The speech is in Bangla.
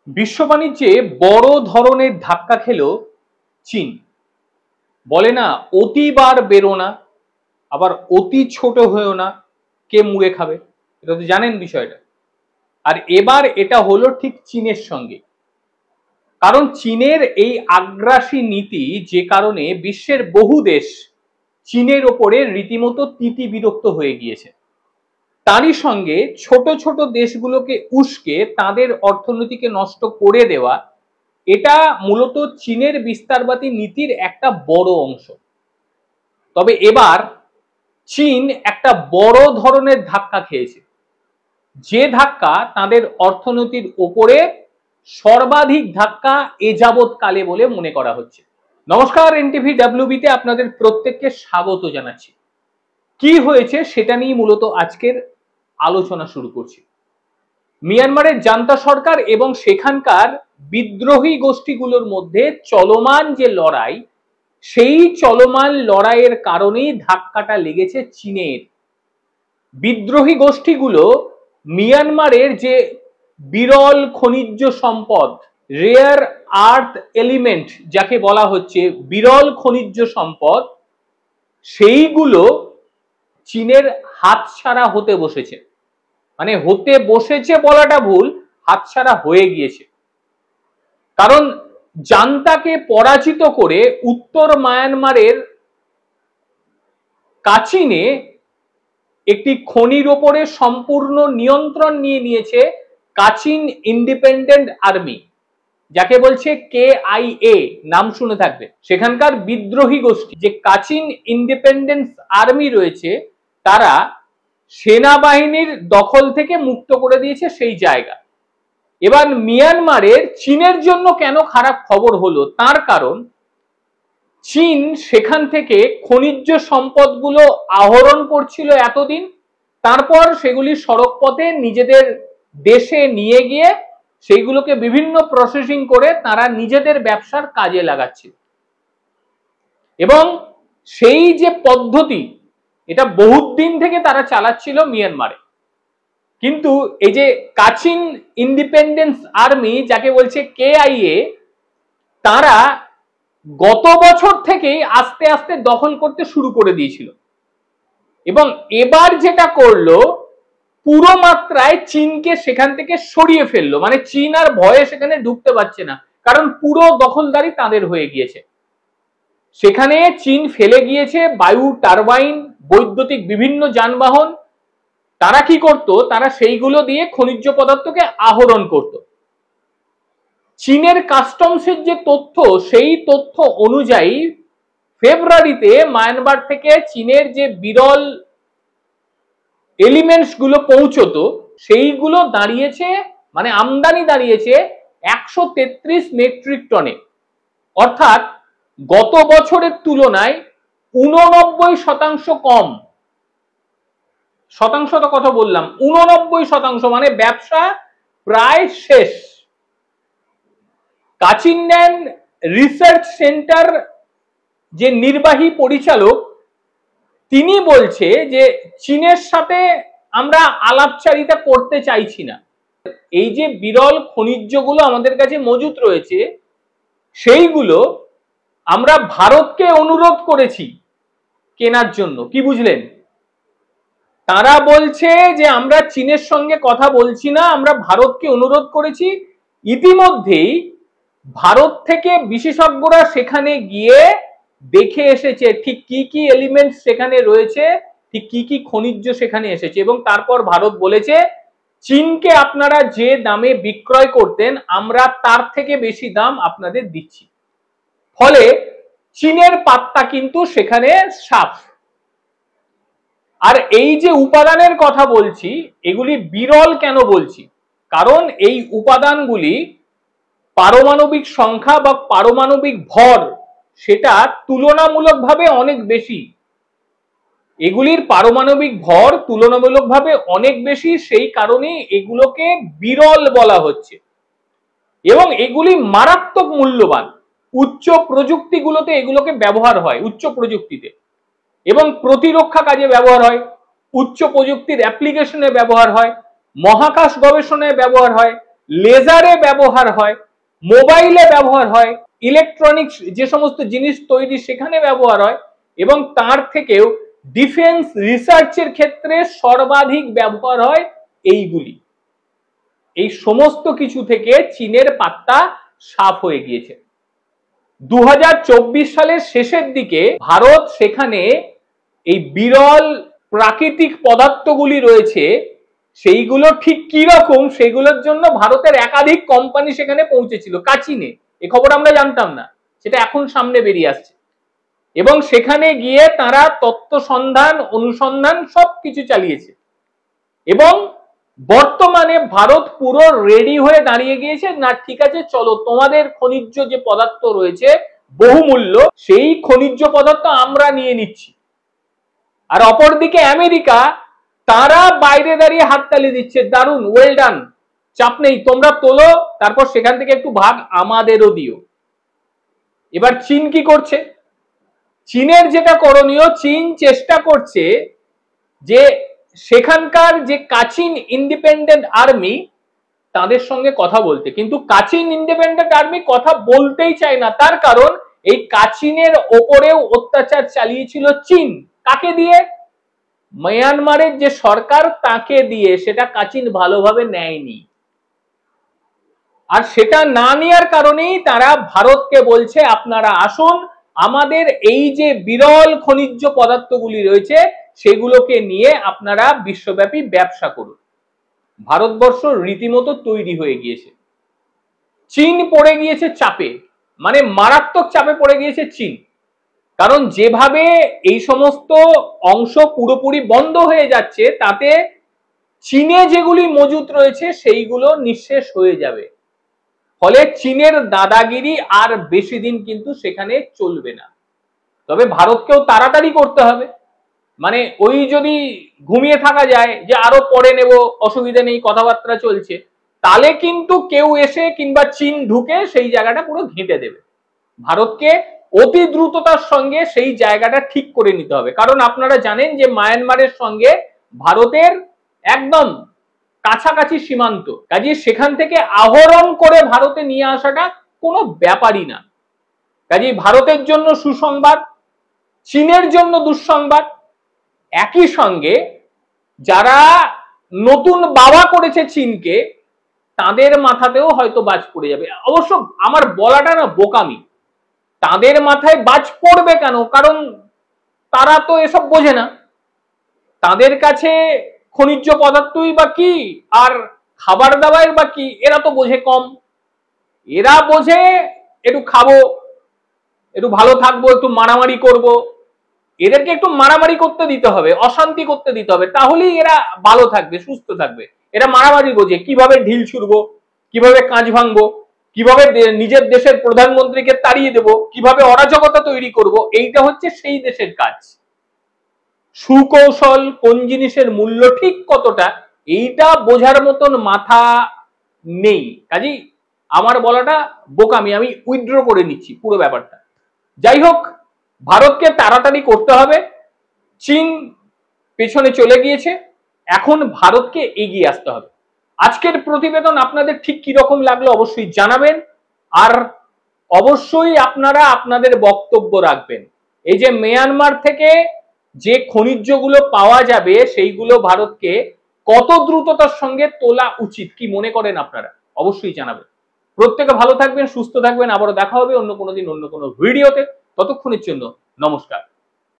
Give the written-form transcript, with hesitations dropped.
বিশ্ব বাণিজ্যে বড় ধরনের ধাক্কা খেল চীন। বলে না অতিবার বেরো না, আবার অতি ছোট হয়েও না, কে মুড়ে খাবে। এটা তো জানেন বিষয়টা। আর এবার এটা হলো ঠিক চীনের সঙ্গে। কারণ চীনের এই আগ্রাসী নীতি যে কারণে বিশ্বের বহু দেশ চীনের ওপরে রীতিমতো তিতি বিরক্ত হয়ে গিয়েছে। তারই সঙ্গে ছোট ছোট দেশগুলোকে উস্কে তাদের অর্থনীতিকে নষ্ট করে দেওয়া, এটা মূলত চীনের বিস্তারবাদী নীতির একটা বড় অংশ। তবে এবার চীন একটা বড় ধরনের ধাক্কা খেয়েছে, যে ধাক্কা তাদের অর্থনীতির ওপরে সর্বাধিক ধাক্কা এ যাবৎকালে বলে মনে করা হচ্ছে। নমস্কার, এনটিভি ডাব্লিউবিতে আপনাদের প্রত্যেককে স্বাগত জানাচ্ছি। কি হয়েছে সেটা নিয়ে মূলত আজকের আলোচনা শুরু করছি। মিয়ানমারের জান্তা সরকার এবং সেখানকার বিদ্রোহী গোষ্ঠীগুলোর মধ্যে চলমান যে লড়াই, সেই চলমান লড়াইয়ের কারণেই ধাক্কাটা লেগেছে চীনের। বিদ্রোহী গোষ্ঠীগুলো মিয়ানমারের যে বিরল খনিজ সম্পদ, রেয়ার আর্থ এলিমেন্ট যাকে বলা হচ্ছে বিরল খনিজ সম্পদ, সেইগুলো চীনের হাতছাড়া হতে বসেছে। মানে হতে বসেছে বলাটা ভুল, হাতছাড়া হয়ে গিয়েছে। কারণ জান্তাকে পরাজিত করে উত্তর মায়ানমারের কাচিনে একটি খনির ওপরে সম্পূর্ণ নিয়ন্ত্রণ নিয়ে নিয়েছে কাচিন ইন্ডিপেন্ডেন্ট আর্মি, যাকে বলছে KIA, নাম শুনে থাকবে। সেখানকার বিদ্রোহী গোষ্ঠী যে কাচিন ইন্ডিপেন্ডেন্স আর্মি রয়েছে, তারা সেনাবাহিনীর দখল থেকে মুক্ত করে দিয়েছে সেই জায়গা। এবার মিয়ানমারের চীনের জন্য কেন খারাপ খবর হলো, তার কারণ চীন সেখান থেকে খনিজ সম্পদগুলো আহরণ করছিল এতদিন, তারপর সেগুলি সড়ক পথে নিজেদের দেশে নিয়ে গিয়ে সেইগুলোকে বিভিন্ন প্রসেসিং করে তারা নিজেদের ব্যবসার কাজে লাগাচ্ছে। এবং সেই যে পদ্ধতি, এটা বহুত দিন থেকে তারা চালাচ্ছিল মিয়ানমারে। কিন্তু এই যে কাচিন ইন্ডিপেন্ডেন্স আর্মি যাকে বলছে KIA, তারা গত বছর থেকেই আস্তে আস্তে দখল করতে শুরু করে দিয়েছিল। এবং এবার যেটা করলো, পুরো মাত্রায় চীনকে সেখান থেকে সরিয়ে ফেললো। মানে চীন আর ভয়ে সেখানে ঢুকতে পারছে না, কারণ পুরো দখলদারি তাদের হয়ে গিয়েছে। সেখানে চীন ফেলে গিয়েছে বায়ু টারবাইন, বৈদ্যুতিক বিভিন্ন যানবাহন। তারা কি করত, তারা সেইগুলো দিয়ে খনিজ পদার্থকে আহরণ করত। চীনের কাস্টমসের যে তথ্য, সেই তথ্য অনুযায়ী ফেব্রুয়ারিতে মায়ানমার থেকে চীনের যে বিরল এলিমেন্টস গুলো পৌঁছতো, সেইগুলো দাঁড়িয়েছে, মানে আমদানি দাঁড়িয়েছে 133 মেট্রিক টনে। অর্থাৎ গত বছরের তুলনায় 89% কম। শতাংশ তো কথা বললাম, 89%, মানে ব্যবসা প্রায় শেষ। কাচিন্যান রিসার্চ সেন্টার যে নির্বাহী পরিচালক, তিনি বলছে যে চীনের সাথে আমরা আলাপচারিতা করতে চাইছি না। এই যে বিরল খনিজগুলো আমাদের কাছে মজুত রয়েছে, সেইগুলো আমরা ভারতকে অনুরোধ করেছি কেনার জন্য। কি বুঝলেন? তারা বলছে যে আমরা চীনের সঙ্গে কথা বলছি না, আমরা ভারতকে অনুরোধ করেছি। ইতিমধ্যেই ভারত থেকে বিশেষজ্ঞরা সেখানে গিয়ে দেখে এসেছে ঠিক কি কি এলিমেন্ট সেখানে রয়েছে, ঠিক কি কি খনিজ সেখানে এসেছে। এবং তারপর ভারত বলেছে চীনকে আপনারা যে দামে বিক্রয় করতেন, আমরা তার থেকে বেশি দাম আপনাদের দিচ্ছি। ফলে চীনের পাত্তা কিন্তু সেখানে সাফ। আর এই যে উপাদানের কথা বলছি, এগুলি বিরল কেন বলছি, কারণ এই উপাদানগুলি পারমাণবিক সংখ্যা বা পারমাণবিক ভর, সেটা তুলনামূলকভাবে অনেক বেশি। এগুলির পারমাণবিক ভর তুলনামূলকভাবে অনেক বেশি, সেই কারণে এগুলোকে বিরল বলা হচ্ছে। এবং এগুলি মারাত্মক মূল্যবান। উচ্চ প্রযুক্তিগুলোতে এগুলোকে ব্যবহার হয়, উচ্চ প্রযুক্তিতে, এবং প্রতিরক্ষা কাজে ব্যবহার হয়, উচ্চ প্রযুক্তির অ্যাপ্লিকেশনে ব্যবহার হয়, মহাকাশ গবেষণায় ব্যবহার হয়। লেজারে ব্যবহার হয়, মোবাইলে ব্যবহার হয়, ইলেকট্রনিক্স যে সমস্ত জিনিস তৈরি সেখানে ব্যবহার হয়, এবং তার থেকেও ডিফেন্স রিসার্চের ক্ষেত্রে সর্বাধিক ব্যবহার হয় এইগুলি। এই সমস্ত কিছু থেকে চীনের পাত্তা সাফ হয়ে গিয়েছে। 2024 সালের শেষের দিকে ভারত সেখানে এই বিরল প্রাকৃতিক পদার্থগুলি রয়েছে সেইগুলো ঠিক কি রকম সেগুলোর জন্য ভারতের একাধিক কোম্পানি সেখানে পৌঁছেছিল কাচিনে। এ খবর আমরা জানতাম না, সেটা এখন সামনে বেরিয়ে আসছে। এবং সেখানে গিয়ে তারা তত্ত্ব সন্ধান অনুসন্ধান সবকিছু চালিয়েছে এবং বর্তমানে ভারত পুরো রেডি হয়ে দাঁড়িয়ে গিয়েছে, না ঠিক আছে চলো তোমাদের খনিজ যে পদার্থ রয়েছে বহুমূল্য সেই খনিজ পদার্থ আমরা নিয়ে নিচ্ছি। আর অপরদিকে আমেরিকা তারা বাইরে দাঁড়িয়ে হাততালি দিচ্ছে, দারুণ, ওয়েল ডান, চাপ নেই, তোমরা তোলো, তারপর সেখান থেকে একটু ভাগ আমাদেরও দিও। এবার চীন কি করছে? চীনের যেটা করণীয়, চীন চেষ্টা করছে যে সেখানকার যে কাচিন ইন্ডিপেন্ডেন্ট আর্মি তাদের সঙ্গে কথা বলতে, কিন্তু কাচিন ইন্ডিপেন্ডেন্ট আর্মি কথা বলতেই চায় না। তার কারণ এই কাচিনের ওপরেও অত্যাচার চালিয়েছিল চীন। কাকে দিয়ে? মায়ানমারের যে সরকার তাকে দিয়ে। সেটা কাচিন ভালোভাবে নেয়নি, আর সেটা না নেওয়ার কারণেই তারা ভারতকে বলছে আপনারা আসুন, আমাদের এই যে বিরল খনিজ পদার্থগুলি রয়েছে সেগুলোকে নিয়ে আপনারা বিশ্বব্যাপী ব্যবসা করুন। ভারতবর্ষ রীতিমতো তৈরি হয়ে গিয়েছে। চীন পড়ে গিয়েছে চাপে, মানে মারাত্মক চাপে পড়ে গিয়েছে চীন। কারণ যেভাবে এই সমস্ত অংশ পুরোপুরি বন্ধ হয়ে যাচ্ছে তাতে চীনে যেগুলি মজুত রয়েছে সেইগুলো নিঃশেষ হয়ে যাবে। ফলে চীনের দাদাগিরি আর বেশি দিন কিন্তু সেখানে চলবে না। তবে ভারতকেও তাড়াতাড়ি করতে হবে, মানে ওই যদি ঘুমিয়ে থাকা যায় যে আরো পরে নেব অসুবিধা নেই কথাবার্তা চলছে, তাহলে কিন্তু কেউ এসে কিংবা চীন ঢুকে সেই জায়গাটা পুরো ঘেঁটে দেবে। ভারতকে অতি দ্রুততার সঙ্গে সেই জায়গাটা ঠিক করে নিতে হবে। কারণ আপনারা জানেন যে মায়ানমারের সঙ্গে ভারতের একদম কাছাকাছি সীমান্ত, কাজে সেখান থেকে আহরণ করে ভারতে নিয়ে আসাটা কোনো ব্যাপারই না। কাজে ভারতের জন্য সুসংবাদ, চীনের জন্য দুঃসংবাদ। একই সঙ্গে যারা নতুন বাবা করেছে চীনকে তাদের মাথাতেও হয়তো বাজ পড়ে যাবে। অবশ্য আমার বলাটা না বোকামি, তাদের মাথায় বাজ পড়বে কেন? কারণ তারা তো এসব বোঝে না। তাদের কাছে খনিজ পদার্থই বা কি আর খাবার দাবার বা কি, এরা তো বোঝে কম। এরা বোঝে একটু খাবো, একটু ভালো থাকবো, একটু মারামারি করব। এদেরকে একটু মারামারি করতে দিতে হবে, অশান্তি করতে দিতে হবে, তাহলেই এরা ভালো থাকবে, সুস্থ থাকবে। এরা মারামারি বোঝে, কিভাবে ঢিল ছুড়বো, কিভাবে কাঁচ ভাঙবো, কিভাবে নিজের দেশের প্রধানমন্ত্রীকে তাড়িয়ে দেব, কিভাবে অরাজকতা তৈরি করব, এইটা হচ্ছে সেই দেশের কাজ। সুকৌশল, কোন জিনিসের মূল্য ঠিক কতটা, এইটা বোঝার মতন মাথা নেই। কাজেই আমার বলাটা বোকামি, আমি উইথড্র করে নিচ্ছি পুরো ব্যাপারটা। যাই হোক, ভারতকে তাড়াতাড়ি করতে হবে। চীন পেছনে চলে গিয়েছে, এখন ভারতকে এগিয়ে আসতে হবে। আজকের প্রতিবেদন আপনাদের ঠিক কি রকম লাগলো অবশ্যই জানাবেন, আর অবশ্যই আপনারা আপনাদের বক্তব্য রাখবেন। এই যে মিয়ানমার থেকে যে খনিজগুলো পাওয়া যাবে সেইগুলো ভারতকে কত দ্রুততার সঙ্গে তোলা উচিত, কি মনে করেন আপনারা অবশ্যই জানাবেন। প্রত্যেকে ভালো থাকবেন, সুস্থ থাকবেন। আবারও দেখা হবে অন্য কোনো দিন অন্য কোনো ভিডিওতে। ততক্ষণের জন্য নমস্কার।